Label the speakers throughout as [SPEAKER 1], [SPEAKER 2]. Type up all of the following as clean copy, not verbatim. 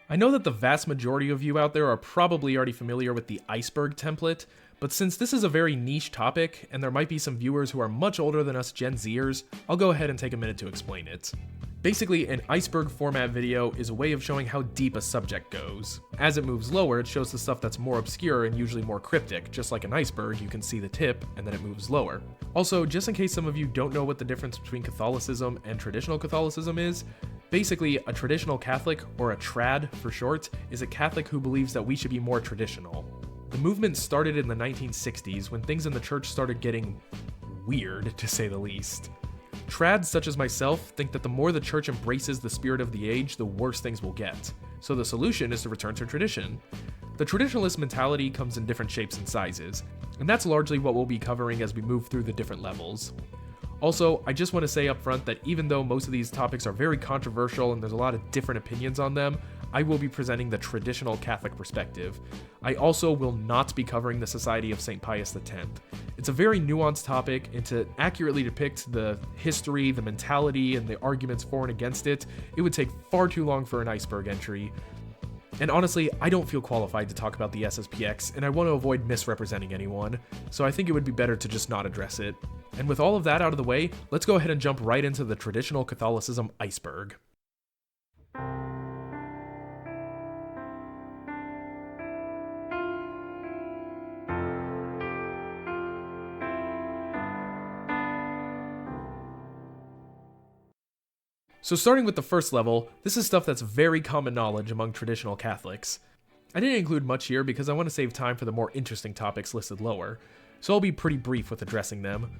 [SPEAKER 1] I know that the vast majority of you out there are probably already familiar with the iceberg template, but since this is a very niche topic, and there might be some viewers who are much older than us Gen Zers, I'll go ahead and take a minute to explain it. Basically, an iceberg format video is a way of showing how deep a subject goes. As it moves lower, it shows the stuff that's more obscure and usually more cryptic. Just like an iceberg, you can see the tip, and then it moves lower. Also, just in case some of you don't know what the difference between Catholicism and traditional Catholicism is, basically, a traditional Catholic, or a trad for short, is a Catholic who believes that we should be more traditional. The movement started in the 1960s when things in the church started getting weird, to say the least. Trads such as myself think that the more the church embraces the spirit of the age, the worse things will get. So the solution is to return to tradition. The traditionalist mentality comes in different shapes and sizes, and that's largely what we'll be covering as we move through the different levels. Also, I just want to say up front that even though most of these topics are very controversial and there's a lot of different opinions on them, I will be presenting the traditional Catholic perspective. I also will not be covering the Society of St. Pius X. It's a very nuanced topic, and to accurately depict the history, the mentality, and the arguments for and against it, it would take far too long for an iceberg entry. And honestly, I don't feel qualified to talk about the SSPX, and I want to avoid misrepresenting anyone, so I think it would be better to just not address it. And with all of that out of the way, let's go ahead and jump right into the Traditional Catholicism Iceberg. So starting with the first level, this is stuff that's very common knowledge among traditional Catholics. I didn't include much here because I want to save time for the more interesting topics listed lower, so I'll be pretty brief with addressing them.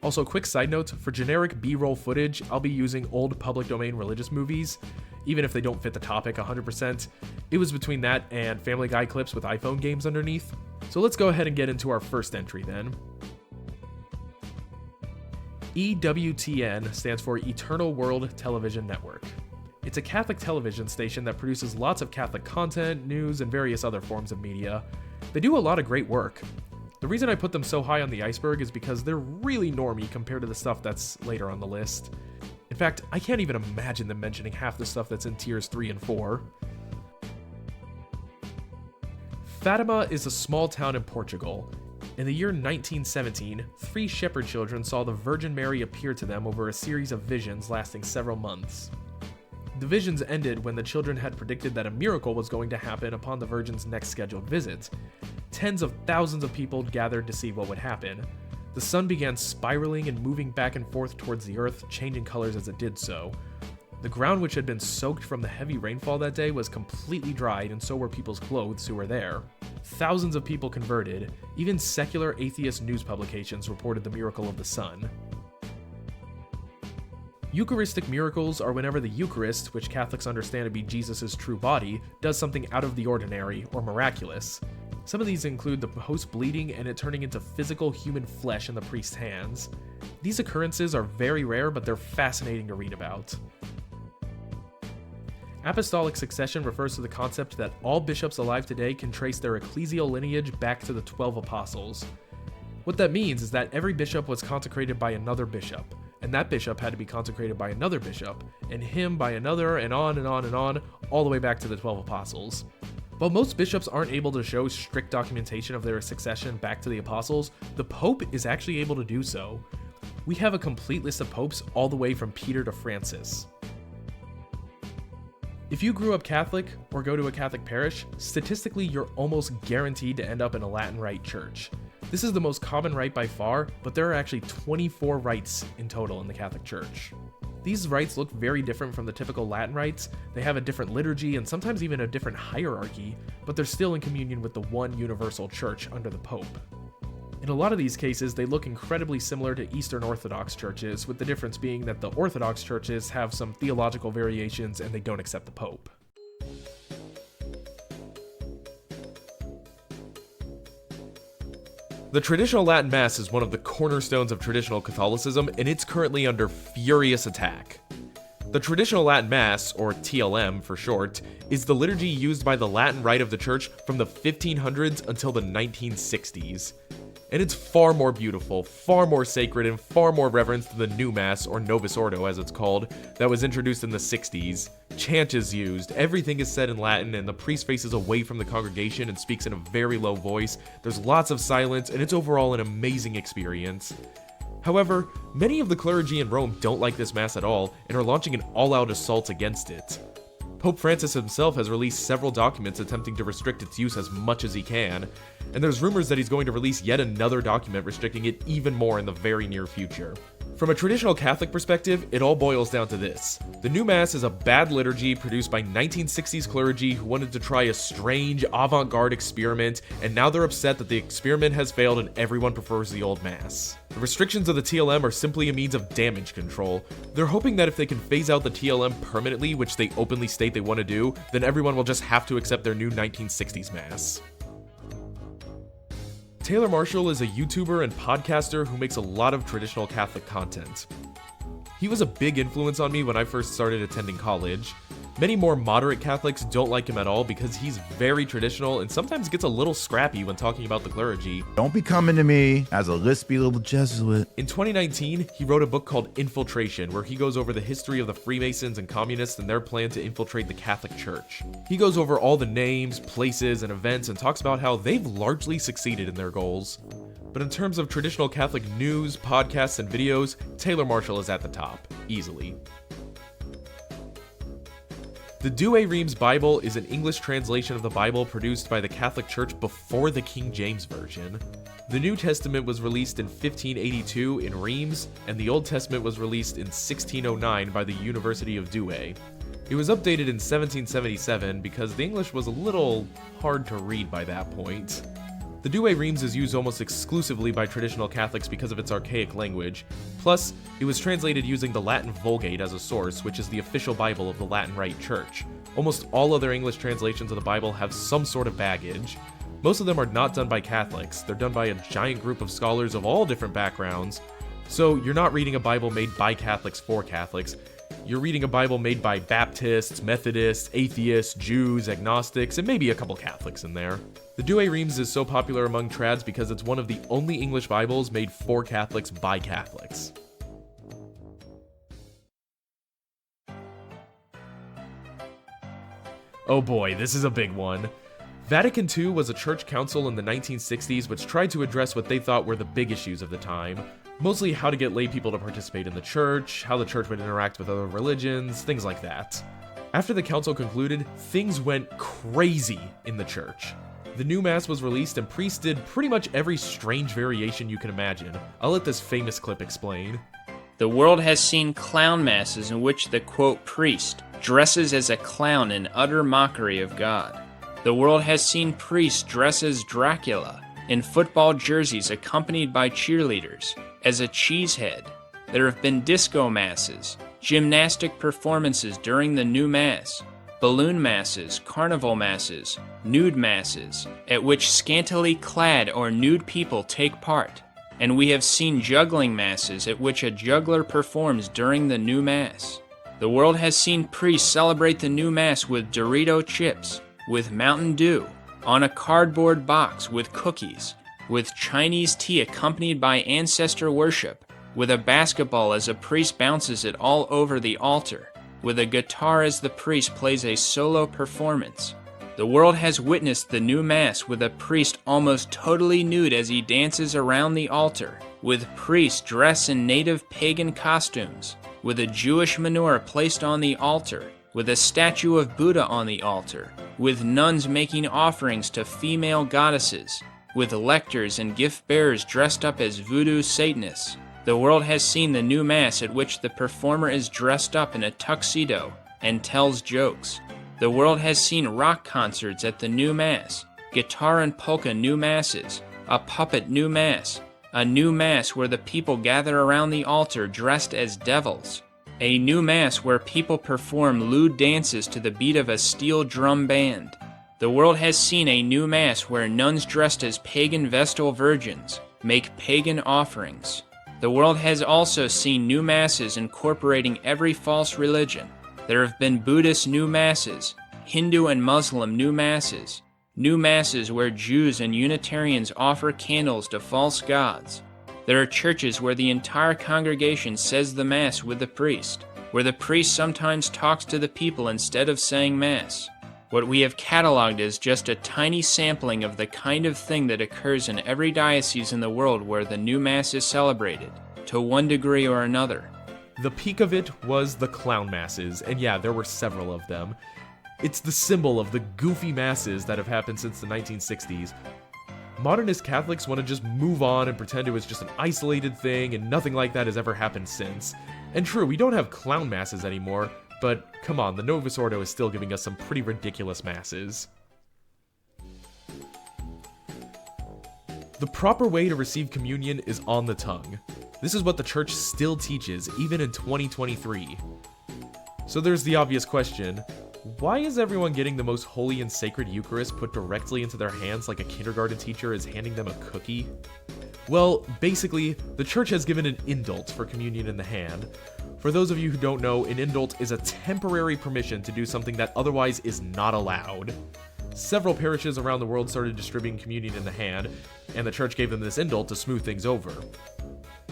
[SPEAKER 1] Also, quick side note, for generic B-roll footage, I'll be using old public domain religious movies, even if they don't fit the topic 100%. It was between that and Family Guy clips with iPhone games underneath. So let's go ahead and get into our first entry then. EWTN stands for Eternal World Television Network. It's a Catholic television station that produces lots of Catholic content, news, and various other forms of media. They do a lot of great work. The reason I put them so high on the iceberg is because they're really normie compared to the stuff that's later on the list. In fact, I can't even imagine them mentioning half the stuff that's in tiers 3 and 4. Fatima is a small town in Portugal. In the year 1917, 3 shepherd children saw the Virgin Mary appear to them over a series of visions lasting several months. The visions ended when the children had predicted that a miracle was going to happen upon the Virgin's next scheduled visit. Tens of thousands of people gathered to see what would happen. The sun began spiraling and moving back and forth towards the earth, changing colors as it did so. The ground, which had been soaked from the heavy rainfall that day, was completely dried, and so were people's clothes who were there. Thousands of people converted. Even secular atheist news publications reported the miracle of the sun. Eucharistic miracles are whenever the Eucharist, which Catholics understand to be Jesus' true body, does something out of the ordinary or miraculous. Some of these include the host bleeding and it turning into physical human flesh in the priest's hands. These occurrences are very rare, but they're fascinating to read about. Apostolic succession refers to the concept that all bishops alive today can trace their ecclesial lineage back to the 12 apostles. What that means is that every bishop was consecrated by another bishop, and that bishop had to be consecrated by another bishop, and him by another, and on and on and on, all the way back to the 12 apostles. While most bishops aren't able to show strict documentation of their succession back to the apostles, the Pope is actually able to do so. We have a complete list of popes all the way from Peter to Francis. If you grew up Catholic or go to a Catholic parish, statistically you're almost guaranteed to end up in a Latin Rite church. This is the most common rite by far, but there are actually 24 rites in total in the Catholic Church. These rites look very different from the typical Latin rites. They have a different liturgy and sometimes even a different hierarchy, but they're still in communion with the one universal church under the Pope. In a lot of these cases, they look incredibly similar to Eastern Orthodox churches, with the difference being that the Orthodox churches have some theological variations and they don't accept the Pope. The traditional Latin Mass is one of the cornerstones of traditional Catholicism, and it's currently under furious attack. The traditional Latin Mass, or TLM for short, is the liturgy used by the Latin Rite of the Church from the 1500s until the 1960s. and it's far more beautiful, far more sacred, and far more reverence to the new Mass, or Novus Ordo as it's called, that was introduced in the 60s. Chant is used, everything is said in Latin, and the priest faces away from the congregation and speaks in a very low voice. There's lots of silence, and it's overall an amazing experience. However, many of the clergy in Rome don't like this Mass at all, and are launching an all-out assault against it. Pope Francis himself has released several documents attempting to restrict its use as much as he can, and there's rumors that he's going to release yet another document restricting it even more in the very near future. From a traditional Catholic perspective, it all boils down to this. The new Mass is a bad liturgy produced by 1960s clergy who wanted to try a strange, avant-garde experiment, and now they're upset that the experiment has failed and everyone prefers the old Mass. The restrictions of the TLM are simply a means of damage control. They're hoping that if they can phase out the TLM permanently, which they openly state they want to do, then everyone will just have to accept their new 1960s Mass. Taylor Marshall is a YouTuber and podcaster who makes a lot of traditional Catholic content. He was a big influence on me when I first started attending college. Many more moderate Catholics don't like him at all because he's very traditional and sometimes gets a little scrappy when talking about the clergy.
[SPEAKER 2] Don't be coming to me as a lispy little Jesuit.
[SPEAKER 1] In 2019, he wrote a book called Infiltration, where he goes over the history of the Freemasons and Communists and their plan to infiltrate the Catholic Church. He goes over all the names, places, and events and talks about how they've largely succeeded in their goals. But in terms of traditional Catholic news, podcasts, and videos, Taylor Marshall is at the top, easily. The Douay Rheims Bible is an English translation of the Bible produced by the Catholic Church before the King James Version. The New Testament was released in 1582 in Rheims, and the Old Testament was released in 1609 by the University of Douay. It was updated in 1777 because the English was a little hard to read by that point. The Douay Rheims is used almost exclusively by traditional Catholics because of its archaic language. Plus, it was translated using the Latin Vulgate as a source, which is the official Bible of the Latin Rite Church. Almost all other English translations of the Bible have some sort of baggage. Most of them are not done by Catholics, they're done by a giant group of scholars of all different backgrounds. So you're not reading a Bible made by Catholics for Catholics. You're reading a Bible made by Baptists, Methodists, atheists, Jews, agnostics, and maybe a couple Catholics in there. The Douay Rheims is so popular among trads because it's one of the only English Bibles made for Catholics by Catholics. Oh boy, this is a big one. Vatican II was a church council in the 1960s which tried to address what they thought were the big issues of the time. Mostly how to get lay people to participate in the church, how the church would interact with other religions, things like that. After the council concluded, things went crazy in the church. The new Mass was released and priests did pretty much every strange variation you can imagine. I'll let this famous clip explain.
[SPEAKER 3] The world has seen clown masses in which the, quote, priest dresses as a clown in utter mockery of God. The world has seen priests dress as Dracula in football jerseys accompanied by cheerleaders, as a cheesehead. There have been disco masses, gymnastic performances during the new Mass, balloon masses, carnival masses, nude masses, at which scantily clad or nude people take part, and we have seen juggling masses at which a juggler performs during the new Mass. The world has seen priests celebrate the new Mass with Dorito chips, with Mountain Dew, on a cardboard box with cookies, with Chinese tea accompanied by ancestor worship, with a basketball as a priest bounces it all over the altar, with a guitar as the priest plays a solo performance. The world has witnessed the new Mass with a priest almost totally nude as he dances around the altar, with priests dressed in native pagan costumes, with a Jewish menorah placed on the altar, with a statue of Buddha on the altar, with nuns making offerings to female goddesses, with lectors and gift-bearers dressed up as voodoo Satanists. The world has seen the new Mass at which the performer is dressed up in a tuxedo and tells jokes. The world has seen rock concerts at the new Mass, guitar and polka new Masses, a puppet new Mass, a new Mass where the people gather around the altar dressed as devils, a new Mass where people perform lewd dances to the beat of a steel drum band. The world has seen a new Mass where nuns dressed as pagan Vestal virgins make pagan offerings. The world has also seen new Masses incorporating every false religion. There have been Buddhist new Masses, Hindu and Muslim new Masses, New masses where Jews and Unitarians offer candles to false gods. There are churches where the entire congregation says the Mass with the priest, where the priest sometimes talks to the people instead of saying Mass. What we have cataloged is just a tiny sampling of the kind of thing that occurs in every diocese in the world where the new Mass is celebrated, to one degree or another.
[SPEAKER 1] The peak of it was the clown masses, and yeah, there were several of them. It's the symbol of the goofy masses that have happened since the 1960s. Modernist Catholics want to just move on and pretend it was just an isolated thing and nothing like that has ever happened since. And true, we don't have clown masses anymore, but come on, the Novus Ordo is still giving us some pretty ridiculous masses. The proper way to receive communion is on the tongue. This is what the church still teaches, even in 2023. So there's the obvious question, why is everyone getting the most holy and sacred Eucharist put directly into their hands like a kindergarten teacher is handing them a cookie? Well, basically, the church has given an indult for communion in the hand. For those of you who don't know, an indult is a temporary permission to do something that otherwise is not allowed. Several parishes around the world started distributing communion in the hand, and the church gave them this indult to smooth things over.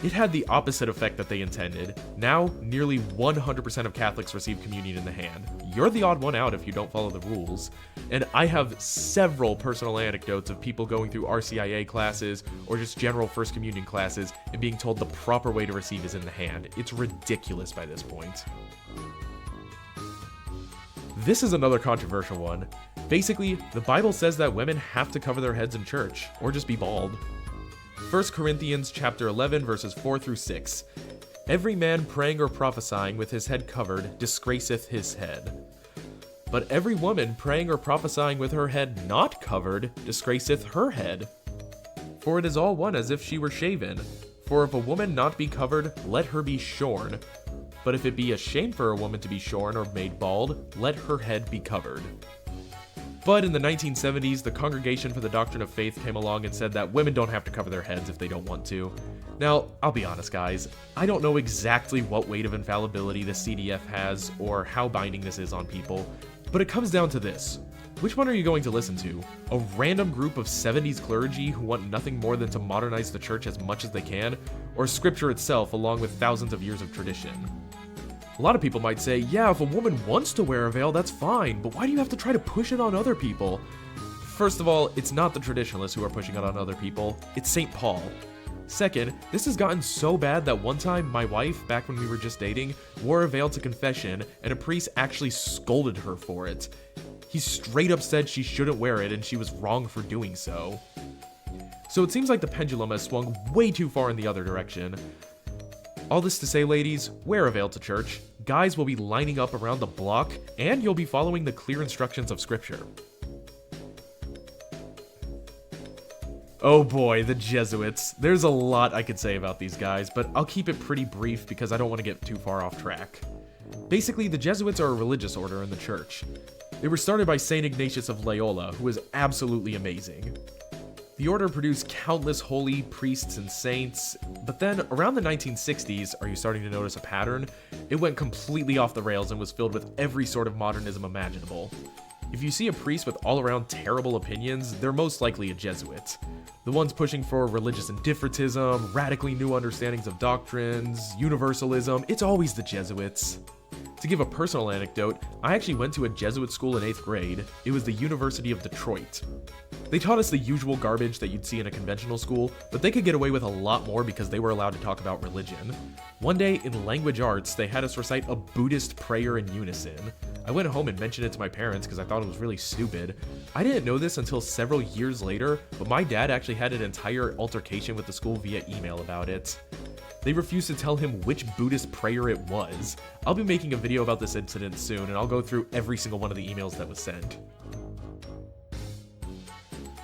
[SPEAKER 1] It had the opposite effect that they intended. Now, nearly 100% of Catholics receive communion in the hand. You're the odd one out if you don't follow the rules. And I have several personal anecdotes of people going through RCIA classes or just general First Communion classes and being told the proper way to receive is in the hand. It's ridiculous by this point. This is another controversial one. Basically, the Bible says that women have to cover their heads in church, or just be bald. 1 Corinthians chapter 11 verses 4 through 6. Every man praying or prophesying with his head covered disgraceth his head. But every woman praying or prophesying with her head not covered disgraceth her head. For it is all one as if she were shaven. For if a woman not be covered, let her be shorn. But if it be a shame for a woman to be shorn or made bald, let her head be covered. But in the 1970s, the Congregation for the Doctrine of Faith came along and said that women don't have to cover their heads if they don't want to. Now, I'll be honest guys, I don't know exactly what weight of infallibility the CDF has or how binding this is on people, but it comes down to this. Which one are you going to listen to? A random group of 70s clergy who want nothing more than to modernize the church as much as they can, or Scripture itself along with thousands of years of tradition? A lot of people might say, yeah, if a woman wants to wear a veil, that's fine, but why do you have to try to push it on other people? First of all, it's not the traditionalists who are pushing it on other people, it's St. Paul. Second, this has gotten so bad that one time my wife, back when we were just dating, wore a veil to confession, and a priest actually scolded her for it. He straight up said she shouldn't wear it and she was wrong for doing so. So it seems like the pendulum has swung way too far in the other direction. All this to say, ladies, wear a veil to church. Guys will be lining up around the block, and you'll be following the clear instructions of Scripture. Oh boy, the Jesuits. There's a lot I could say about these guys, but I'll keep it pretty brief because I don't want to get too far off track. Basically, the Jesuits are a religious order in the church. They were started by St. Ignatius of Loyola, who is absolutely amazing. The order produced countless holy priests and saints, but then around the 1960s, are you starting to notice a pattern? It went completely off the rails and was filled with every sort of modernism imaginable. If you see a priest with all-around terrible opinions, they're most likely a Jesuit. The ones pushing for religious indifferentism, radically new understandings of doctrines, universalism, it's always the Jesuits. To give a personal anecdote, I actually went to a Jesuit school in 8th grade. It was the University of Detroit. They taught us the usual garbage that you'd see in a conventional school, but they could get away with a lot more because they were allowed to talk about religion. One day, in language arts, they had us recite a Buddhist prayer in unison. I went home and mentioned it to my parents because I thought it was really stupid. I didn't know this until several years later, but my dad actually had an entire altercation with the school via email about it. They refused to tell him which Buddhist prayer it was. I'll be making a video about this incident soon, and I'll go through every single one of the emails that was sent.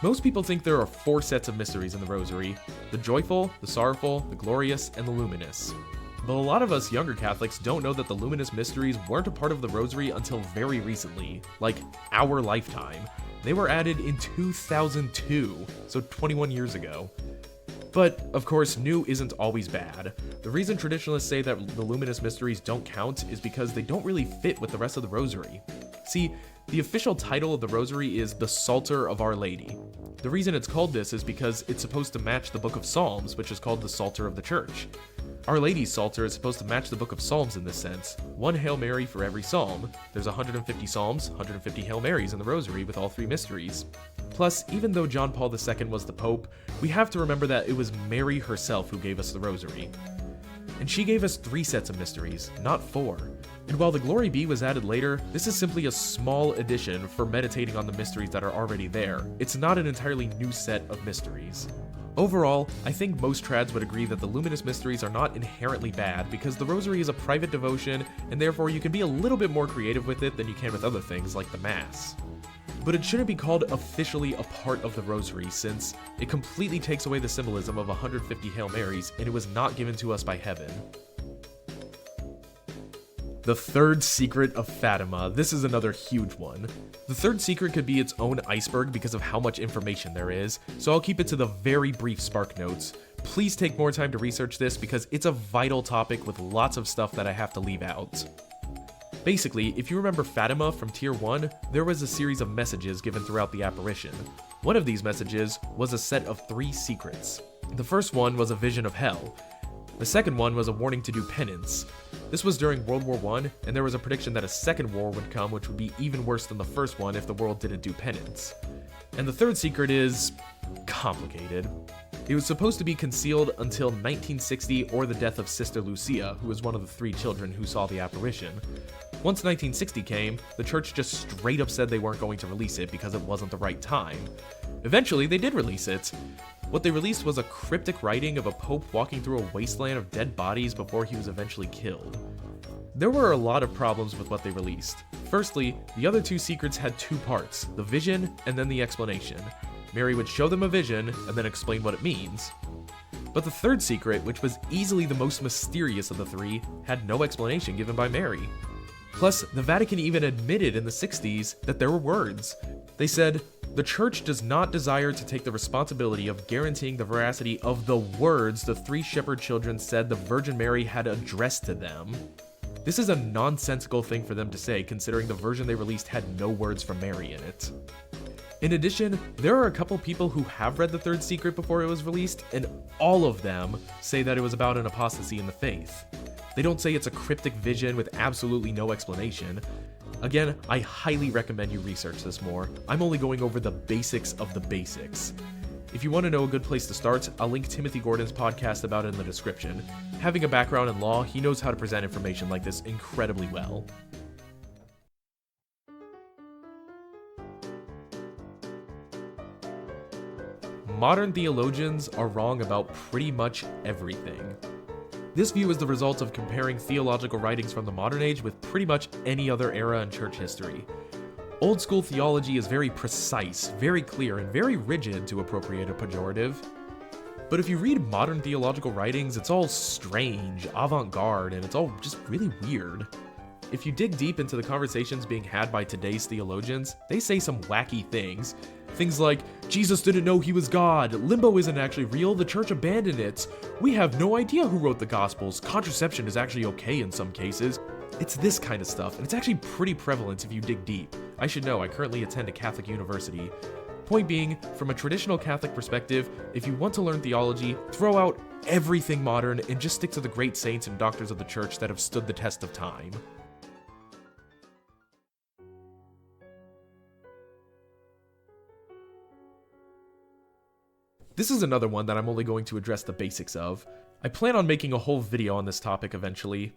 [SPEAKER 1] Most people think there are 4 sets of mysteries in the Rosary: the joyful, the sorrowful, the glorious, and the luminous. But a lot of us younger Catholics don't know that the luminous mysteries weren't a part of the Rosary until very recently, like our lifetime. They were added in 2002, so 21 years ago. But, of course, new isn't always bad. The reason traditionalists say that the luminous mysteries don't count is because they don't really fit with the rest of the Rosary. See, The official title of the rosary is the Psalter of Our Lady. The reason it's called this is because it's supposed to match the book of Psalms, which is called the Psalter of the Church. Our Lady's Psalter is supposed to match the book of Psalms in this sense. One Hail Mary for every psalm. There's 150 psalms, 150 Hail Marys in the rosary with all three mysteries. Plus, even though John Paul II was the Pope, we have to remember that it was Mary herself who gave us the rosary. And she gave us 3 sets of mysteries, not 4. And while the Glory Be was added later, this is simply a small addition for meditating on the mysteries that are already there. It's not an entirely new set of mysteries. Overall, I think most trads would agree that the luminous mysteries are not inherently bad because the rosary is a private devotion and therefore you can be a little bit more creative with it than you can with other things like the Mass. But it shouldn't be called officially a part of the rosary since it completely takes away the symbolism of 150 Hail Marys and it was not given to us by heaven. The third secret of Fatima. This is another huge one. The third secret could be its own iceberg because of how much information there is, so I'll keep it to the very brief spark notes. Please take more time to research this because it's a vital topic with lots of stuff that I have to leave out. Basically, if you remember Fatima from Tier 1, there was a series of messages given throughout the apparition. One of these messages was a set of 3 secrets. The first one was a vision of hell. The second one was a warning to do penance. This was during World War I, and there was a prediction that a second war would come which would be even worse than the first one if the world didn't do penance. And the third secret is complicated. It was supposed to be concealed until 1960 or the death of Sister Lucia, who was one of the 3 children who saw the apparition. Once 1960 came, the church just straight up said they weren't going to release it because it wasn't the right time. Eventually, they did release it. What they released was a cryptic writing of a pope walking through a wasteland of dead bodies before he was eventually killed. There were a lot of problems with what they released. Firstly, the other 2 secrets had 2 parts, the vision and then the explanation. Mary would show them a vision and then explain what it means. But the third secret, which was easily the most mysterious of the 3, had no explanation given by Mary. Plus, the Vatican even admitted in the 60s that there were words. They said, "The Church does not desire to take the responsibility of guaranteeing the veracity of the words the 3 shepherd children said the Virgin Mary had addressed to them." This is a nonsensical thing for them to say considering the version they released had no words from Mary in it. In addition, there are a couple people who have read the third secret before it was released, and all of them say that it was about an apostasy in the faith. They don't say it's a cryptic vision with absolutely no explanation. Again, I highly recommend you research this more. I'm only going over the basics of the basics. If you want to know a good place to start, I'll link Timothy Gordon's podcast about it in the description. Having a background in law, he knows how to present information like this incredibly well. Modern theologians are wrong about pretty much everything. This view is the result of comparing theological writings from the modern age with pretty much any other era in church history. Old school theology is very precise, very clear, and very rigid, to appropriate a pejorative. But if you read modern theological writings, it's all strange, avant-garde, and it's all just really weird. If you dig deep into the conversations being had by today's theologians, they say some wacky things. Things like, Jesus didn't know he was God, limbo isn't actually real, the church abandoned it, we have no idea who wrote the Gospels, contraception is actually okay in some cases. It's this kind of stuff, and it's actually pretty prevalent if you dig deep. I should know, I currently attend a Catholic university. Point being, from a traditional Catholic perspective, if you want to learn theology, throw out everything modern and just stick to the great saints and doctors of the church that have stood the test of time. This is another one that I'm only going to address the basics of. I plan on making a whole video on this topic eventually.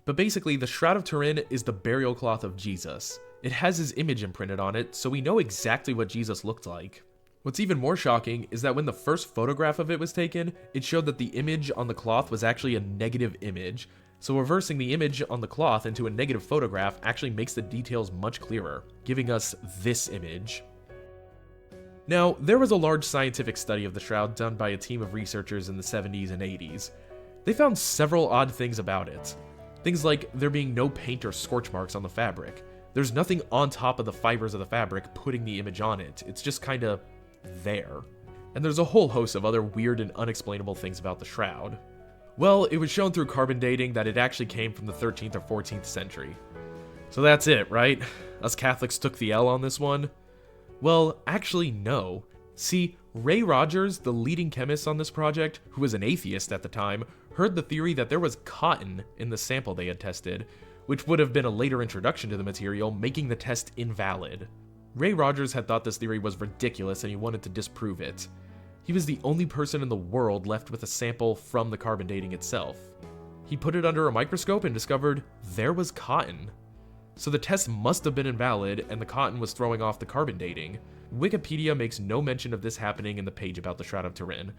[SPEAKER 1] But basically, the Shroud of Turin is the burial cloth of Jesus. It has his image imprinted on it, so we know exactly what Jesus looked like. What's even more shocking is that when the first photograph of it was taken, it showed that the image on the cloth was actually a negative image. So reversing the image on the cloth into a negative photograph actually makes the details much clearer, giving us this image. Now, there was a large scientific study of the shroud done by a team of researchers in the 70s and 80s. They found several odd things about it. Things like there being no paint or scorch marks on the fabric. There's nothing on top of the fibers of the fabric putting the image on it. It's just kinda there. And there's a whole host of other weird and unexplainable things about the shroud. Well, it was shown through carbon dating that it actually came from the 13th or 14th century. So that's it, right? Us Catholics took the L on this one? Well, actually no. See, Ray Rogers, the leading chemist on this project, who was an atheist at the time, heard the theory that there was cotton in the sample they had tested, which would have been a later introduction to the material, making the test invalid. Ray Rogers had thought this theory was ridiculous and he wanted to disprove it. He was the only person in the world left with a sample from the carbon dating itself. He put it under a microscope and discovered there was cotton. So the test must have been invalid and the cotton was throwing off the carbon dating. Wikipedia makes no mention of this happening in the page about the Shroud of Turin.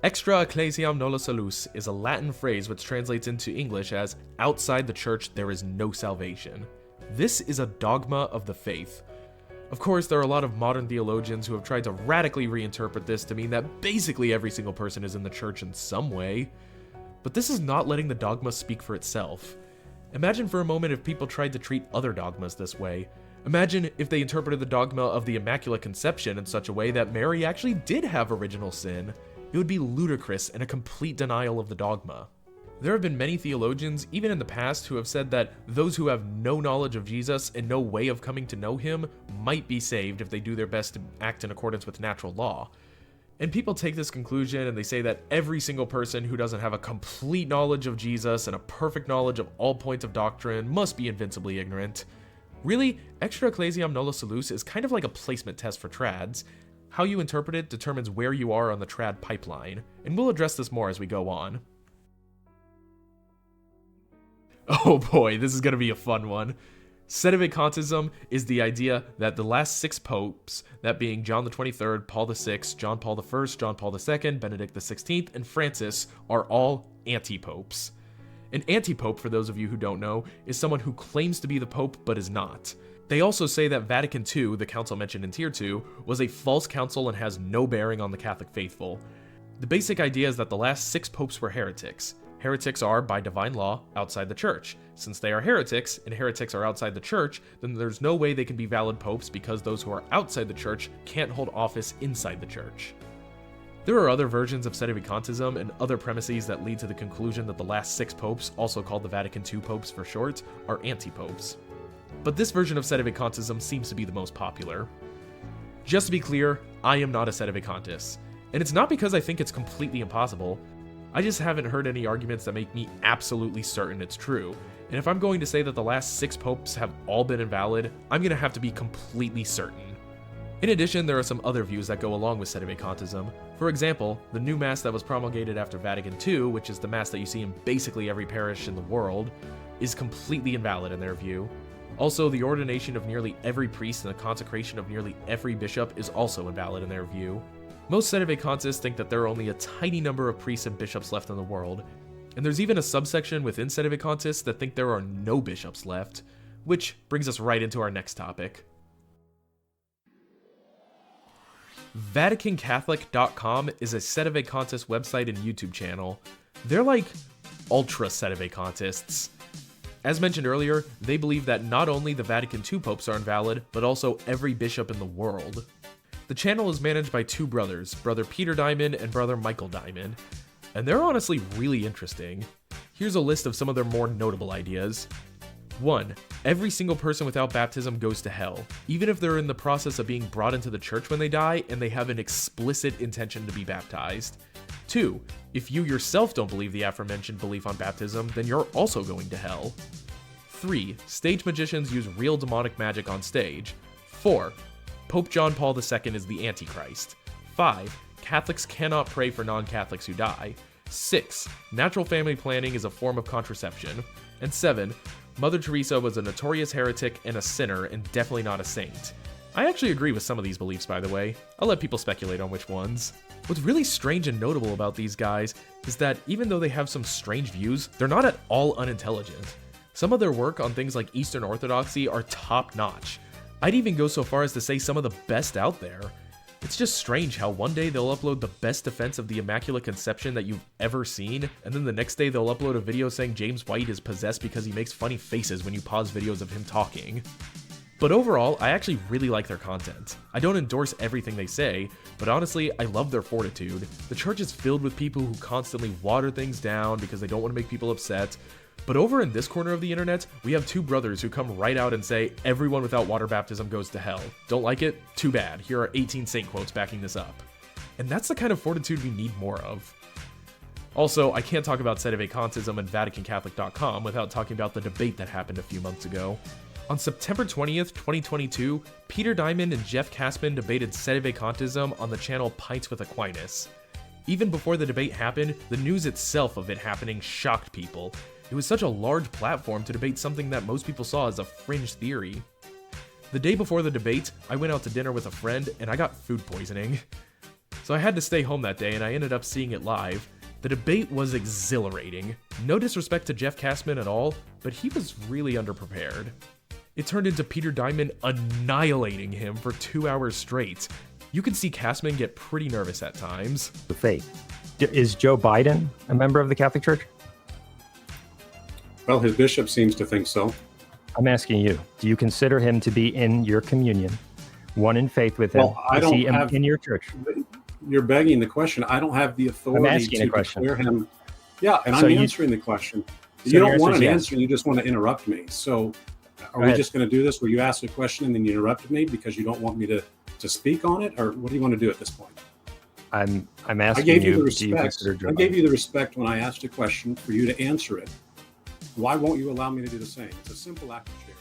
[SPEAKER 1] Extra Ecclesiam Nulla Salus is a Latin phrase which translates into English as outside the church there is no salvation. This is a dogma of the faith. Of course, there are a lot of modern theologians who have tried to radically reinterpret this to mean that basically every single person is in the church in some way. But this is not letting the dogma speak for itself. Imagine for a moment if people tried to treat other dogmas this way. Imagine if they interpreted the dogma of the Immaculate Conception in such a way that Mary actually did have original sin. It would be ludicrous and a complete denial of the dogma. There have been many theologians, even in the past, who have said that those who have no knowledge of Jesus and no way of coming to know him might be saved if they do their best to act in accordance with natural law. And people take this conclusion and they say that every single person who doesn't have a complete knowledge of Jesus and a perfect knowledge of all points of doctrine must be invincibly ignorant. Really, Extra Ecclesiam Nulla Salus is kind of like a placement test for trads. How you interpret it determines where you are on the trad pipeline, and we'll address this more as we go on. Oh boy, this is going to be a fun one. Sedevacantism is the idea that the last 6 popes, that being John the 23rd, Paul the 6th, John Paul the 1st, John Paul the 2nd, Benedict the 16th, and Francis, are all anti-popes. An anti-pope, for those of you who don't know, is someone who claims to be the pope but is not. They also say that Vatican II, the council mentioned in Tier 2, was a false council and has no bearing on the Catholic faithful. The basic idea is that the last 6 popes were heretics. Heretics are, by divine law, outside the church. Since they are heretics, and heretics are outside the church, then there's no way they can be valid popes because those who are outside the church can't hold office inside the church. There are other versions of Sedevacantism and other premises that lead to the conclusion that the last 6 popes, also called the Vatican II popes for short, are anti-popes. But this version of Sedevacantism seems to be the most popular. Just to be clear, I am not a Sedevacantist, and it's not because I think it's completely impossible. I just haven't heard any arguments that make me absolutely certain it's true, and if I'm going to say that the last 6 popes have all been invalid, I'm going to have to be completely certain. In addition, there are some other views that go along with Sedevacantism. For example, the new Mass that was promulgated after Vatican II, which is the Mass that you see in basically every parish in the world, is completely invalid in their view. Also, the ordination of nearly every priest and the consecration of nearly every bishop is also invalid in their view. Most Sedevacantists think that there are only a tiny number of priests and bishops left in the world, and there's even a subsection within Sedevacantists that think there are no bishops left, which brings us right into our next topic. VaticanCatholic.com is a Sedevacantist website and YouTube channel. They're like ultra Sedevacantists. As mentioned earlier, they believe that not only the Vatican II popes are invalid, but also every bishop in the world. The channel is managed by 2 brothers, Brother Peter Dimond and Brother Michael Dimond, and they're honestly really interesting. Here's a list of some of their more notable ideas. 1. Every single person without baptism goes to hell, even if they're in the process of being brought into the church when they die and they have an explicit intention to be baptized. 2. If you yourself don't believe the aforementioned belief on baptism, then you're also going to hell. 3. Stage magicians use real demonic magic on stage. 4. Pope John Paul II is the Antichrist. 5. Catholics cannot pray for non-Catholics who die. 6. Natural family planning is a form of contraception. And 7. Mother Teresa was a notorious heretic and a sinner and definitely not a saint. I actually agree with some of these beliefs, by the way. I'll let people speculate on which ones. What's really strange and notable about these guys is that even though they have some strange views, they're not at all unintelligent. Some of their work on things like Eastern Orthodoxy are top-notch. I'd even go so far as to say some of the best out there. It's just strange how one day they'll upload the best defense of the Immaculate Conception that you've ever seen, and then the next day they'll upload a video saying James White is possessed because he makes funny faces when you pause videos of him talking. But overall, I actually really like their content. I don't endorse everything they say, but honestly, I love their fortitude. The church is filled with people who constantly water things down because they don't want to make people upset, But over in this corner of the internet, we have two brothers who come right out and say, everyone without water baptism goes to hell. Don't like it? Too bad. Here are 18 saint quotes backing this up. And that's the kind of fortitude we need more of. Also, I can't talk about Sedevacantism and VaticanCatholic.com without talking about the debate that happened a few months ago. On September 20th, 2022, Peter Dimond and Jeff Kassman debated Sedevacantism on the channel Pints with Aquinas. Even before the debate happened, the news itself of it happening shocked people. It was such a large platform to debate something that most people saw as a fringe theory. The day before the debate, I went out to dinner with a friend and I got food poisoning. So I had to stay home that day and I ended up seeing it live. The debate was exhilarating. No disrespect to Jeff Kassman at all, but he was really underprepared. It turned into Peter Dimond annihilating him for 2 hours straight. You could see Kassman get pretty nervous at times.
[SPEAKER 4] The faith. Is Joe Biden a member of the Catholic Church?
[SPEAKER 5] Well, his bishop seems to think so.
[SPEAKER 4] I'm asking you, do you consider him to be in your communion, one in faith with him?
[SPEAKER 5] Well, I
[SPEAKER 4] Is
[SPEAKER 5] don't
[SPEAKER 4] he
[SPEAKER 5] have,
[SPEAKER 4] in your church?
[SPEAKER 5] You're begging the question. I don't have the authority to declare him. Yeah, and
[SPEAKER 4] So
[SPEAKER 5] I'm
[SPEAKER 4] you-
[SPEAKER 5] answering the question.
[SPEAKER 4] So
[SPEAKER 5] You
[SPEAKER 4] your
[SPEAKER 5] don't want
[SPEAKER 4] answer
[SPEAKER 5] an
[SPEAKER 4] is yes.
[SPEAKER 5] answer, you just want to interrupt me. So are
[SPEAKER 4] Go
[SPEAKER 5] we
[SPEAKER 4] ahead.
[SPEAKER 5] just going to do this where you ask a question and then you interrupt me because you don't want me to speak on it? Or what do you want to do at this point?
[SPEAKER 4] I'm
[SPEAKER 5] I
[SPEAKER 4] asking
[SPEAKER 5] gave you the
[SPEAKER 4] do you
[SPEAKER 5] respect.
[SPEAKER 4] consider Joe
[SPEAKER 5] I gave
[SPEAKER 4] Biden?
[SPEAKER 5] you the respect when I asked a question for you to answer it. Why won't you allow me to do the same? It's a simple act of charity.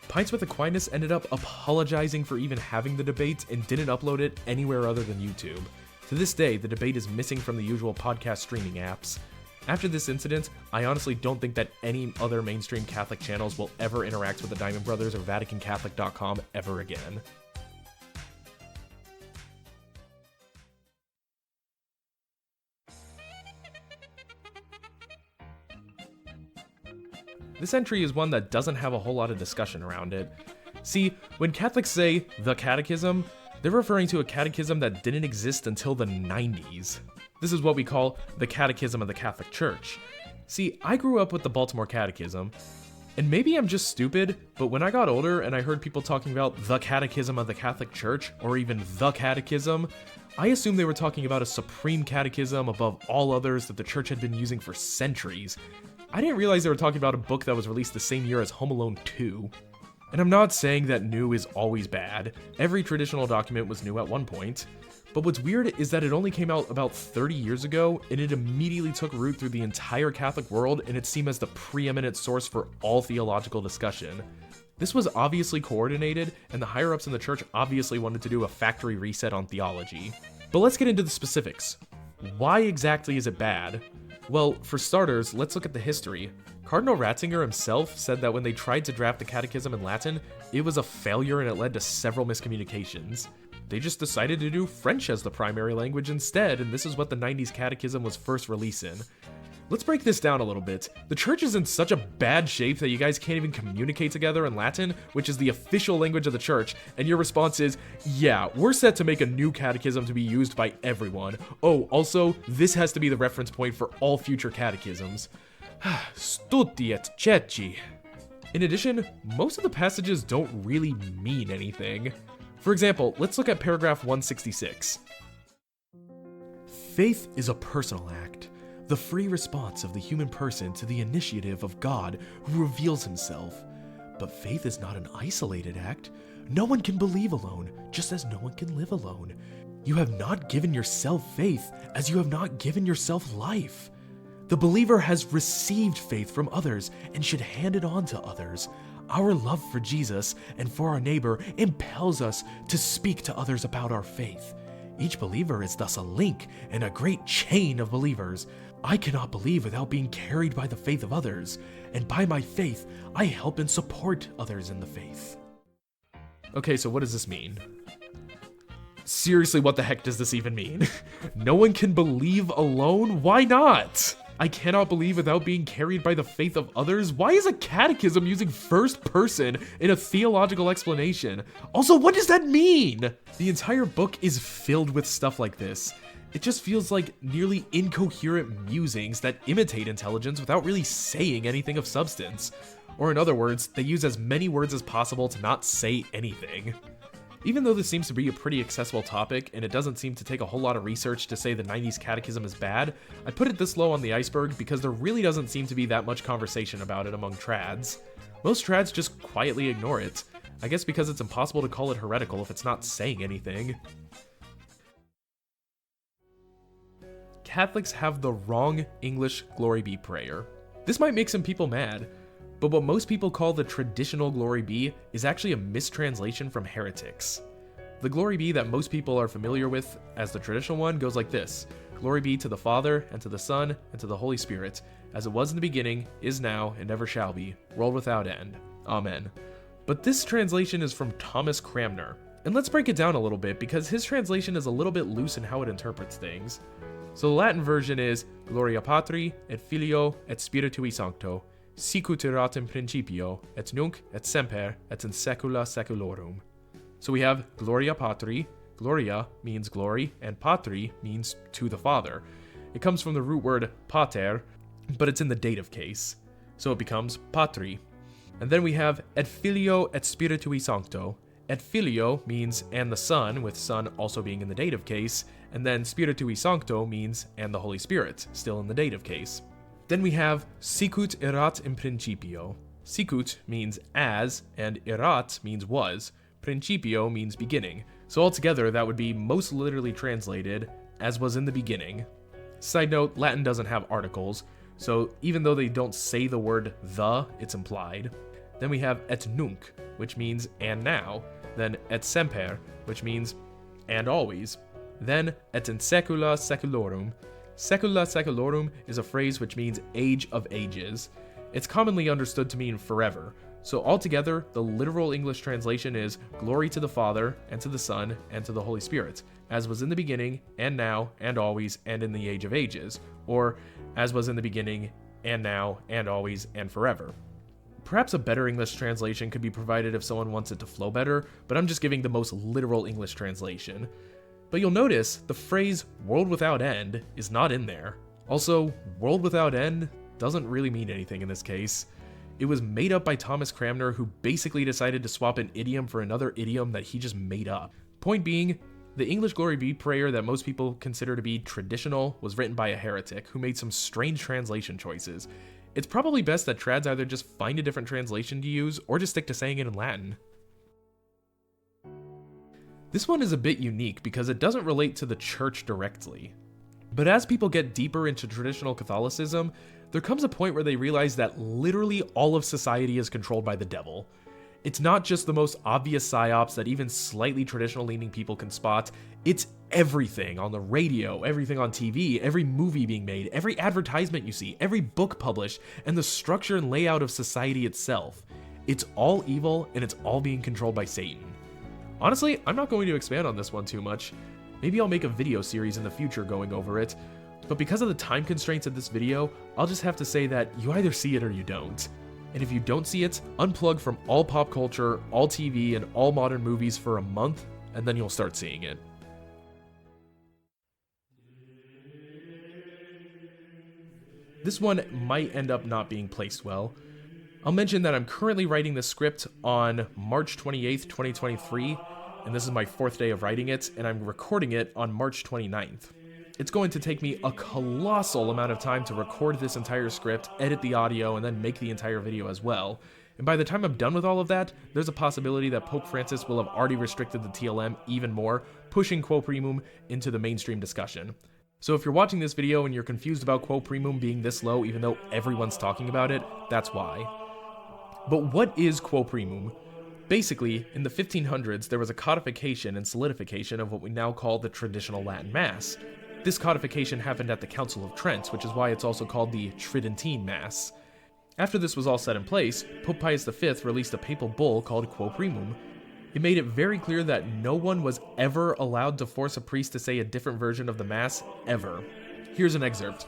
[SPEAKER 1] Pints with Aquinas ended up apologizing for even having the debate and didn't upload it anywhere other than YouTube. To this day, the debate is missing from the usual podcast streaming apps. After this incident, I honestly don't think that any other mainstream Catholic channels will ever interact with the Dimond Brothers or VaticanCatholic.com ever again. This entry is one that doesn't have a whole lot of discussion around it. See, when Catholics say the Catechism, they're referring to a catechism that didn't exist until the 90s. This is what we call the Catechism of the Catholic Church. See, I grew up with the Baltimore Catechism, and maybe I'm just stupid, but when I got older and I heard people talking about the Catechism of the Catholic Church, or even the Catechism, I assumed they were talking about a supreme catechism above all others that the church had been using for centuries. I didn't realize they were talking about a book that was released the same year as Home Alone 2. And I'm not saying that new is always bad. Every traditional document was new at one point. But what's weird is that it only came out about 30 years ago, and it immediately took root through the entire Catholic world, and it's seen as the preeminent source for all theological discussion. This was obviously coordinated, and the higher-ups in the church obviously wanted to do a factory reset on theology. But let's get into the specifics. Why exactly is it bad? Well, for starters, let's look at the history. Cardinal Ratzinger himself said that when they tried to draft the catechism in Latin, it was a failure and it led to several miscommunications. They just decided to do French as the primary language instead, and this is what the 90s catechism was first released in. Let's break this down a little bit. The church is in such a bad shape that you guys can't even communicate together in Latin, which is the official language of the church, and your response is, yeah, we're set to make a new catechism to be used by everyone. Oh, also, this has to be the reference point for all future catechisms. Stuti et ceci. In addition, most of the passages don't really mean anything. For example, let's look at paragraph 166. Faith is a personal act, the free response of the human person to the initiative of God who reveals himself. But faith is not an isolated act. No one can believe alone, just as no one can live alone. You have not given yourself faith, as you have not given yourself life. The believer has received faith from others and should hand it on to others. Our love for Jesus and for our neighbor impels us to speak to others about our faith. Each believer is thus a link in a great chain of believers. I cannot believe without being carried by the faith of others, and by my faith, I help and support others in the faith. Okay, so what does this mean? Seriously, what the heck does this even mean? No one can believe alone? Why not? I cannot believe without being carried by the faith of others? Why is a catechism using first person in a theological explanation? Also, what does that mean? The entire book is filled with stuff like this. It just feels like nearly incoherent musings that imitate intelligence without really saying anything of substance. Or in other words, they use as many words as possible to not say anything. Even though this seems to be a pretty accessible topic, and it doesn't seem to take a whole lot of research to say the 90s catechism is bad, I put it this low on the iceberg because there really doesn't seem to be that much conversation about it among trads. Most trads just quietly ignore it. I guess because it's impossible to call it heretical if it's not saying anything. Catholics have the wrong English Glory Be prayer. This might make some people mad, but what most people call the traditional Glory Be is actually a mistranslation from heretics. The Glory Be that most people are familiar with as the traditional one goes like this: Glory be to the Father, and to the Son, and to the Holy Spirit, as it was in the beginning, is now, and ever shall be, world without end. Amen. But this translation is from Thomas Cranmer, and let's break it down a little bit because his translation is a little bit loose in how it interprets things. So the Latin version is Gloria Patri, et Filio, et Spiritui Sancto, sicut erat in principio, et nunc, et semper, et in saecula saeculorum. So we have Gloria Patri. Gloria means glory, and Patri means to the Father. It comes from the root word pater, but it's in the dative case, so it becomes Patri. And then we have et Filio et Spiritui Sancto. Et Filio means and the Son, with Son also being in the dative case, and then Spiritui Sancto means and the Holy Spirit, still in the dative case. Then we have sicut erat in principio. Sicut means as, and erat means was. Principio means beginning. So altogether, that would be most literally translated as was in the beginning. Side note, Latin doesn't have articles, so even though they don't say the word the, it's implied. Then we have et nunc, which means and now. Then et semper, which means and always. Then et in saecula saeculorum. Saecula saeculorum is a phrase which means age of ages. It's commonly understood to mean forever. So altogether, the literal English translation is glory to the Father, and to the Son, and to the Holy Spirit, as was in the beginning, and now, and always, and in the age of ages. Or, as was in the beginning, and now, and always, and forever. Perhaps a better English translation could be provided if someone wants it to flow better, but I'm just giving the most literal English translation. But you'll notice the phrase world without end is not in there. Also, world without end doesn't really mean anything in this case. It was made up by Thomas Cranmer, who basically decided to swap an idiom for another idiom that he just made up. Point being, the English Glory Be prayer that most people consider to be traditional was written by a heretic who made some strange translation choices. It's probably best that trads either just find a different translation to use or just stick to saying it in Latin. This one is a bit unique because it doesn't relate to the church directly. But as people get deeper into traditional Catholicism, there comes a point where they realize that literally all of society is controlled by the devil. It's not just the most obvious psyops that even slightly traditional-leaning people can spot, it's everything on the radio, everything on TV, every movie being made, every advertisement you see, every book published, and the structure and layout of society itself. It's all evil, and it's all being controlled by Satan. Honestly, I'm not going to expand on this one too much. Maybe I'll make a video series in the future going over it, but because of the time constraints of this video, I'll just have to say that you either see it or you don't. And if you don't see it, unplug from all pop culture, all TV, and all modern movies for a month, and then you'll start seeing it. This one might end up not being placed well. I'll mention that I'm currently writing the script on March 28th, 2023, and this is my 4th day of writing it, and I'm recording it on March 29th. It's going to take me a colossal amount of time to record this entire script, edit the audio, and then make the entire video as well. And by the time I'm done with all of that, there's a possibility that Pope Francis will have already restricted the TLM even more, pushing Quo Primum into the mainstream discussion. So if you're watching this video and you're confused about Quo Primum being this low even though everyone's talking about it, that's why. But what is Quo Primum? Basically, in the 1500s, there was a codification and solidification of what we now call the traditional Latin Mass. This codification happened at the Council of Trent, which is why it's also called the Tridentine Mass. After this was all set in place, Pope Pius V released a papal bull called Quo Primum. It made it very clear that no one was ever allowed to force a priest to say a different version of the Mass, ever. Here's an excerpt.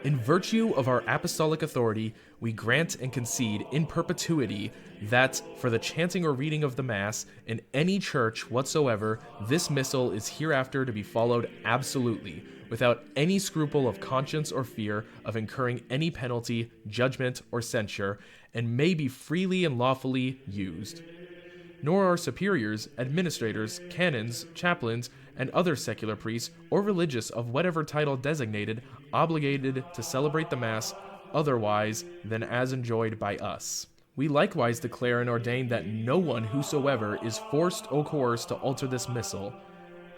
[SPEAKER 1] In virtue of our apostolic authority, we grant and concede in perpetuity that, for the chanting or reading of the Mass, in any church whatsoever, this missal is hereafter to be followed absolutely, without any scruple of conscience or fear of incurring any penalty, judgment, or censure, and may be freely and lawfully used. nor are superiors, administrators, canons, chaplains, and other secular priests or religious of whatever title designated obligated to celebrate the Mass otherwise than as enjoined by us. We likewise declare and ordain that no one whosoever is forced or coerced to alter this missal,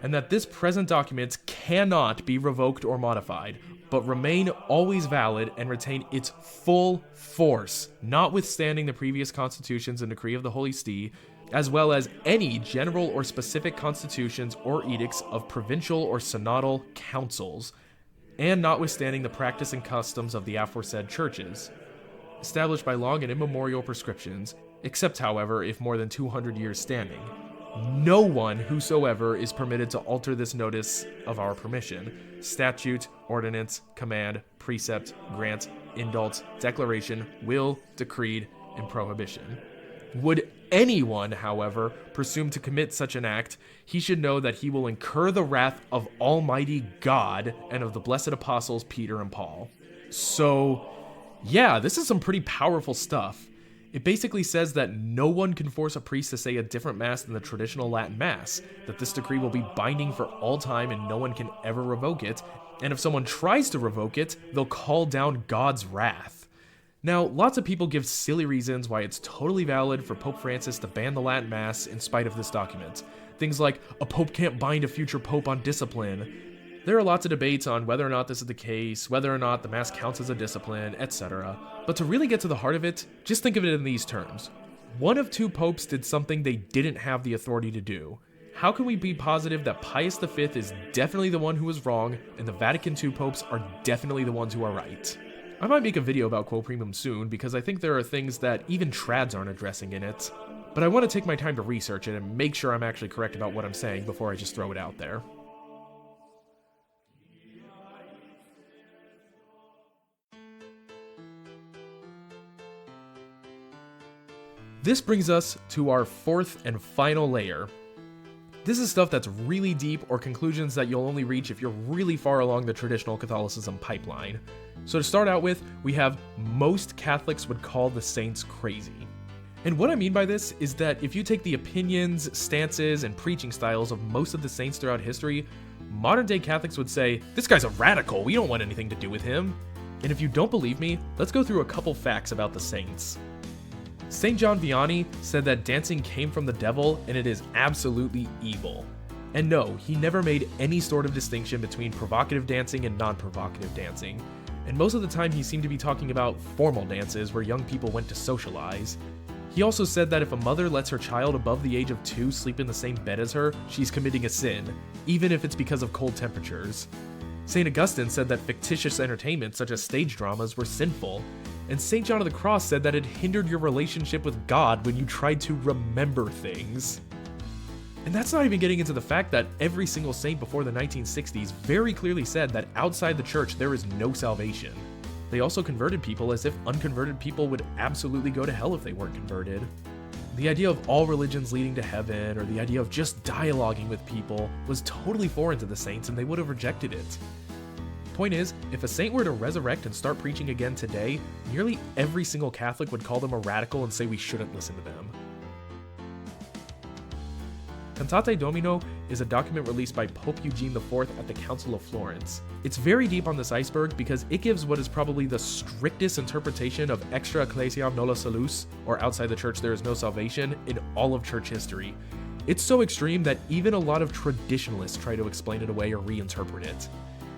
[SPEAKER 1] and that this present document cannot be revoked or modified, but remain always valid and retain its full force, notwithstanding the previous constitutions and decree of the Holy See, as well as any general or specific constitutions or edicts of provincial or synodal councils, and notwithstanding the practice and customs of the aforesaid churches, established by long and immemorial prescriptions, except, however, if more than 200 years standing. No one whosoever is permitted to alter this notice of our permission, statute, ordinance, command, precept, grant, indult, declaration, will, decreed, and prohibition. Would anyone, however, presume to commit such an act, he should know that he will incur the wrath of Almighty God and of the blessed apostles Peter and Paul. So, yeah, this is some pretty powerful stuff. It basically says that no one can force a priest to say a different Mass than the traditional Latin Mass, that this decree will be binding for all time and no one can ever revoke it, and if someone tries to revoke it, they'll call down God's wrath. Now, lots of people give silly reasons why it's totally valid for Pope Francis to ban the Latin Mass in spite of this document. Things like, a pope can't bind a future pope on discipline. There are lots of debates on whether or not this is the case, whether or not the Mass counts as a discipline, etc. But to really get to the heart of it, just think of it in these terms. One of two popes did something they didn't have the authority to do. How can we be positive that Pius V is definitely the one who was wrong, and the Vatican II popes are definitely the ones who are right? I might make a video about Quo Primum soon, because I think there are things that even trads aren't addressing in it. But I want to take my time to research it and make sure I'm actually correct about what I'm saying before I just throw it out there. This brings us to our fourth and final layer. This is stuff that's really deep or conclusions that you'll only reach if you're really far along the traditional Catholicism pipeline. So to start out with, we have most Catholics would call the saints crazy. And what I mean by this is that if you take the opinions, stances, and preaching styles of most of the saints throughout history, modern day Catholics would say, this guy's a radical, we don't want anything to do with him. And if you don't believe me, let's go through a couple facts about the saints. St. John Vianney said that dancing came from the devil and it is absolutely evil. And no, he never made any sort of distinction between provocative dancing and non-provocative dancing. And most of the time he seemed to be talking about formal dances where young people went to socialize. He also said that if a mother lets her child above the age of 2 sleep in the same bed as her, she's committing a sin, even if it's because of cold temperatures. St. Augustine said that fictitious entertainment such as stage dramas were sinful, and St. John of the Cross said that it hindered your relationship with God when you tried to remember things. And that's not even getting into the fact that every single saint before the 1960s very clearly said that outside the church there is no salvation. They also converted people as if unconverted people would absolutely go to hell if they weren't converted. The idea of all religions leading to heaven, or the idea of just dialoguing with people, was totally foreign to the saints and they would have rejected it. Point is, if a saint were to resurrect and start preaching again today, nearly every single Catholic would call them a radical and say we shouldn't listen to them. Cantate Domino is a document released by Pope Eugene IV at the Council of Florence. It's very deep on this iceberg because it gives what is probably the strictest interpretation of extra Ecclesiam Nulla Salus, or outside the church there is no salvation, in all of church history. It's so extreme that even a lot of traditionalists try to explain it away or reinterpret it.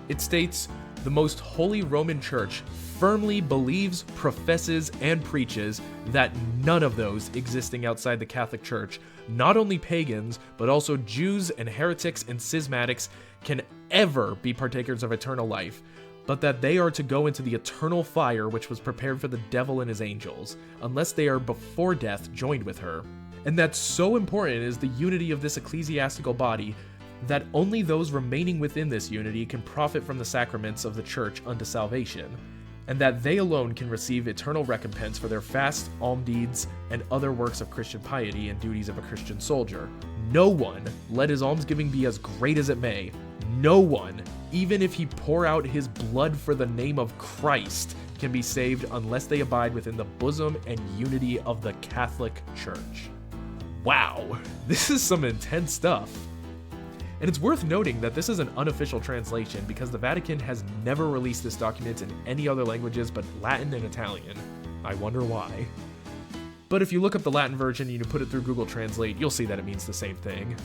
[SPEAKER 1] It states, the most holy Roman Church firmly believes, professes, and preaches that none of those existing outside the Catholic Church, not only pagans, but also Jews and heretics and schismatics, can ever be partakers of eternal life, but that they are to go into the eternal fire which was prepared for the devil and his angels, unless they are before death joined with her. And that so important is the unity of this ecclesiastical body, that only those remaining within this unity can profit from the sacraments of the church unto salvation, and that they alone can receive eternal recompense for their fast, alms deeds, and other works of Christian piety and duties of a Christian soldier. No one, let his almsgiving be as great as it may, no one, even if he pour out his blood for the name of Christ, can be saved unless they abide within the bosom and unity of the Catholic Church. Wow, this is some intense stuff. And it's worth noting that this is an unofficial translation because the Vatican has never released this document in any other languages but Latin and Italian. I wonder why. But if you look up the Latin version and you put it through Google Translate, you'll see that it means the same thing.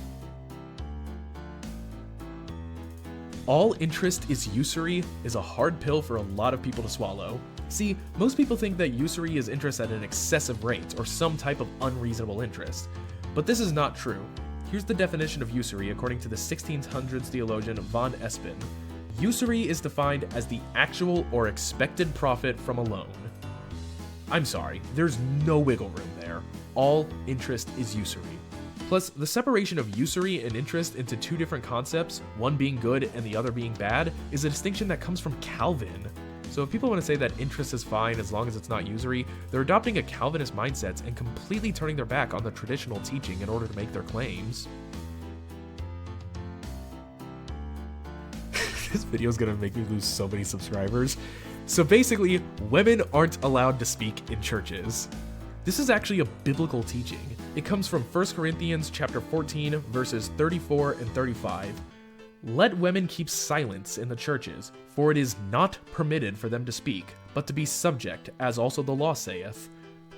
[SPEAKER 1] All interest is usury is a hard pill for a lot of people to swallow. See, most people think that usury is interest at an excessive rate or some type of unreasonable interest. But this is not true. Here's the definition of usury according to the 1600s theologian von Espen. Usury is defined as the actual or expected profit from a loan. I'm sorry, there's no wiggle room there. All interest is usury. Plus, the separation of usury and interest into two different concepts, one being good and the other being bad, is a distinction that comes from Calvin. So if people want to say that interest is fine as long as it's not usury, they're adopting a Calvinist mindset and completely turning their back on the traditional teaching in order to make their claims. This video is going to make me lose so many subscribers. So basically, women aren't allowed to speak in churches. This is actually a biblical teaching. It comes from 1 Corinthians chapter 14, verses 34 and 35. Let women keep silence in the churches, for it is not permitted for them to speak, but to be subject, as also the law saith.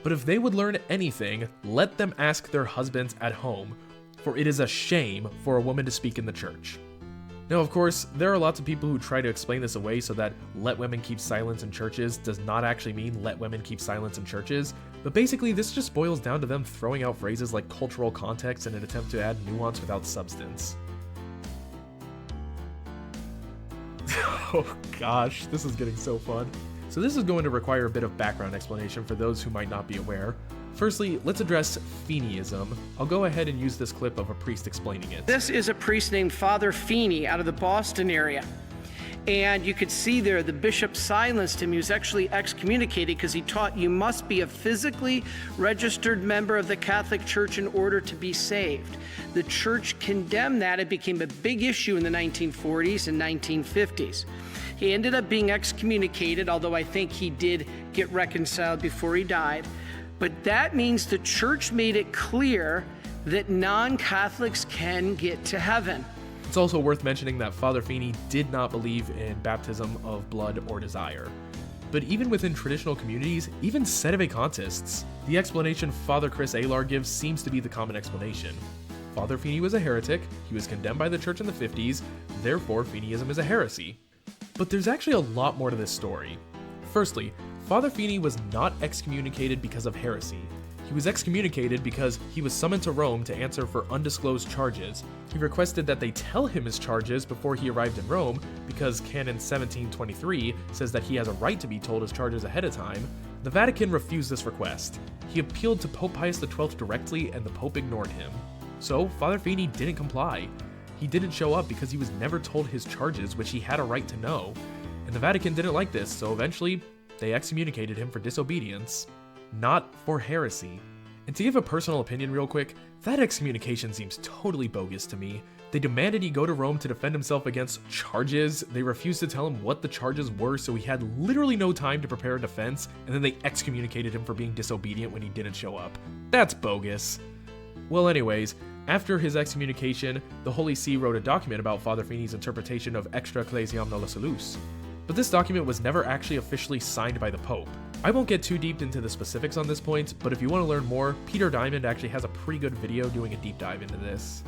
[SPEAKER 1] But if they would learn anything, let them ask their husbands at home, for it is a shame for a woman to speak in the church. Now, of course, there are lots of people who try to explain this away so that let women keep silence in churches does not actually mean let women keep silence in churches, but basically this just boils down to them throwing out phrases like cultural context in an attempt to add nuance without substance. Oh gosh, this is getting so fun. So this is going to require a bit of background explanation for those who might not be aware. Firstly, let's address Feeneyism. I'll go ahead and use this clip of a priest explaining it.
[SPEAKER 6] This is a priest named Father Feeney out of the Boston area. And you could see there the bishop silenced him. He was actually excommunicated because he taught you must be a physically registered member of the Catholic Church in order to be saved. The church condemned that. It became a big issue in the 1940s and 1950s. He ended up being excommunicated, although I think he did get reconciled before he died. But that means the church made it clear that non-Catholics can get to heaven.
[SPEAKER 1] It's also worth mentioning that Father Feeney did not believe in baptism of blood or desire. But even within traditional communities, even Sedevacantists, the explanation Father Chris Alar gives seems to be the common explanation. Father Feeney was a heretic, he was condemned by the church in the 50s, therefore Feeneyism is a heresy. But there's actually a lot more to this story. Firstly, Father Feeney was not excommunicated because of heresy. He was excommunicated because he was summoned to Rome to answer for undisclosed charges. He requested that they tell him his charges before he arrived in Rome because Canon 1723 says that he has a right to be told his charges ahead of time. The Vatican refused this request. He appealed to Pope Pius XII directly and the Pope ignored him. So Father Feeney didn't comply. He didn't show up because he was never told his charges, which he had a right to know. And the Vatican didn't like this, so eventually they excommunicated him for disobedience, not for heresy. And to give a personal opinion real quick, that excommunication seems totally bogus to me. They demanded he go to Rome to defend himself against charges, they refused to tell him what the charges were, so he had literally no time to prepare a defense, and then they excommunicated him for being disobedient when he didn't show up. That's bogus. Well anyways, after his excommunication, the Holy See wrote a document about Father Feeney's interpretation of Ecclesiam Nulla Salus. But this document was never actually officially signed by the Pope. I won't get too deep into the specifics on this point, but if you want to learn more, Peter Dimond actually has a pretty good video doing a deep dive into this.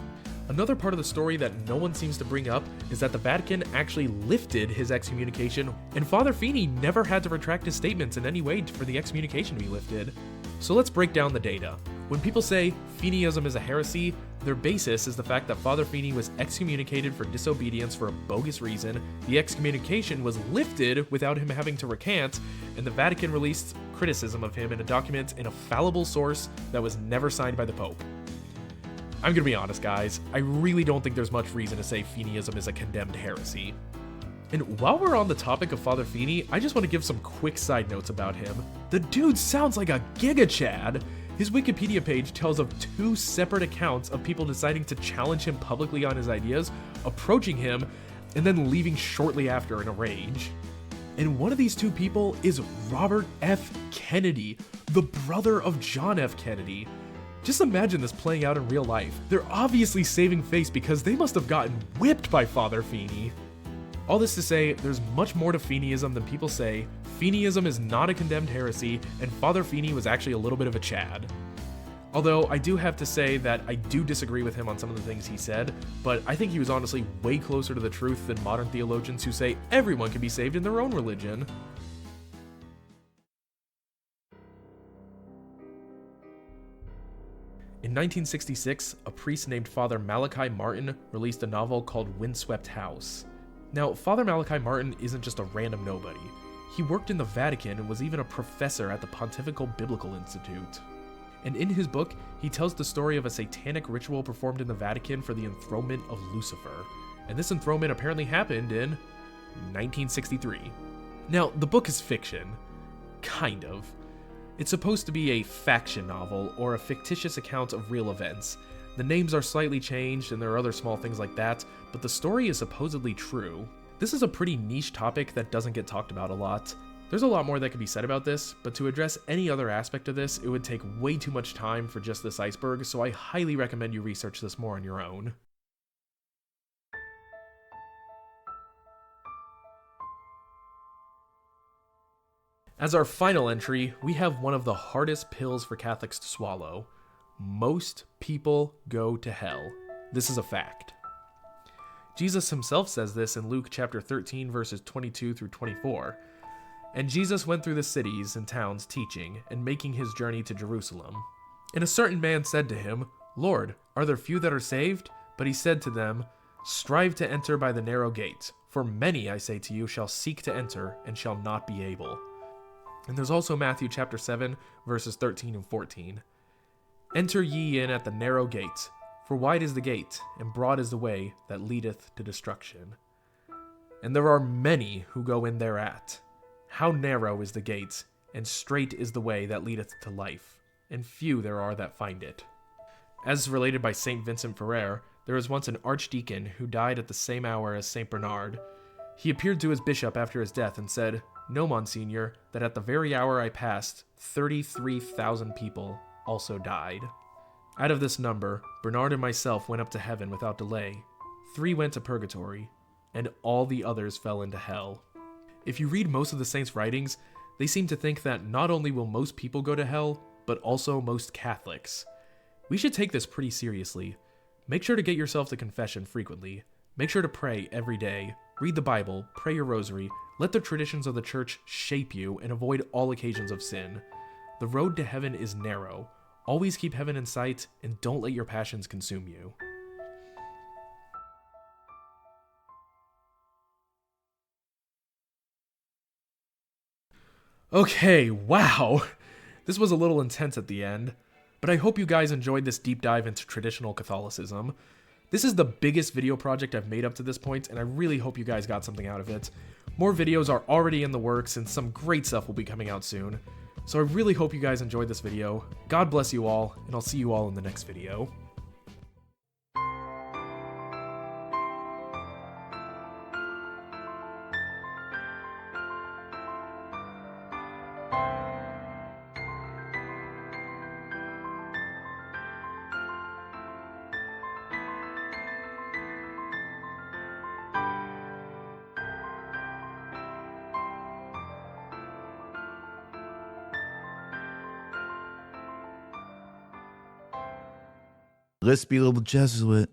[SPEAKER 1] Another part of the story that no one seems to bring up is that the Vatican actually lifted his excommunication, and Father Feeney never had to retract his statements in any way for the excommunication to be lifted. So let's break down the data. When people say Feeneyism is a heresy, their basis is the fact that Father Feeney was excommunicated for disobedience for a bogus reason, the excommunication was lifted without him having to recant, and the Vatican released criticism of him in a document in a fallible source that was never signed by the Pope. I'm gonna be honest, guys, I really don't think there's much reason to say Feeneyism is a condemned heresy. And while we're on the topic of Father Feeney, I just want to give some quick side notes about him. The dude sounds like a Giga Chad. His Wikipedia page tells of 2 separate accounts of people deciding to challenge him publicly on his ideas, approaching him, and then leaving shortly after in a rage. And one of these 2 people is Robert F. Kennedy, the brother of John F. Kennedy. Just imagine this playing out in real life. They're obviously saving face because they must have gotten whipped by Father Feeney. All this to say, there's much more to Feeneyism than people say. Feeneyism is not a condemned heresy, and Father Feeney was actually a little bit of a Chad. Although I do have to say that I do disagree with him on some of the things he said, but I think he was honestly way closer to the truth than modern theologians who say everyone can be saved in their own religion. In 1966, a priest named Father Malachi Martin released a novel called Windswept House. Now, Father Malachi Martin isn't just a random nobody. He worked in the Vatican and was even a professor at the Pontifical Biblical Institute. And in his book, he tells the story of a satanic ritual performed in the Vatican for the enthronement of Lucifer. And this enthronement apparently happened in 1963. Now, the book is fiction. Kind of. It's supposed to be a faction novel, or a fictitious account of real events. The names are slightly changed, and there are other small things like that, but the story is supposedly true. This is a pretty niche topic that doesn't get talked about a lot. There's a lot more that could be said about this, but to address any other aspect of this, it would take way too much time for just this iceberg, so I highly recommend you research this more on your own. As our final entry, we have one of the hardest pills for Catholics to swallow. Most people go to hell. This is a fact. Jesus himself says this in Luke chapter 13, verses 22 through 24. And Jesus went through the cities and towns teaching and making his journey to Jerusalem. And a certain man said to him, Lord, are there few that are saved? But he said to them, Strive to enter by the narrow gate, for many, I say to you, shall seek to enter and shall not be able. And there's also Matthew chapter 7, verses 13 and 14. Enter ye in at the narrow gate, for wide is the gate, and broad is the way that leadeth to destruction. And there are many who go in thereat. How narrow is the gate, and strait is the way that leadeth to life, and few there are that find it. As related by St. Vincent Ferrer, there was once an archdeacon who died at the same hour as St. Bernard. He appeared to his bishop after his death and said, Know, Monsignor, that at the very hour I passed, 33,000 people also died. Out of this number, Bernard and myself went up to heaven without delay. 3 went to purgatory, and all the others fell into hell. If you read most of the saints' writings, they seem to think that not only will most people go to hell, but also most Catholics. We should take this pretty seriously. Make sure to get yourself to confession frequently. Make sure to pray every day. Read the Bible, pray your rosary, let the traditions of the church shape you, and avoid all occasions of sin. The road to heaven is narrow. Always keep heaven in sight, and don't let your passions consume you. Okay, wow! This was a little intense at the end, but I hope you guys enjoyed this deep dive into traditional Catholicism. This is the biggest video project I've made up to this point, and I really hope you guys got something out of it. More videos are already in the works, and some great stuff will be coming out soon. So I really hope you guys enjoyed this video. God bless you all, and I'll see you all in the next video.
[SPEAKER 2] Lispy little Jesuit.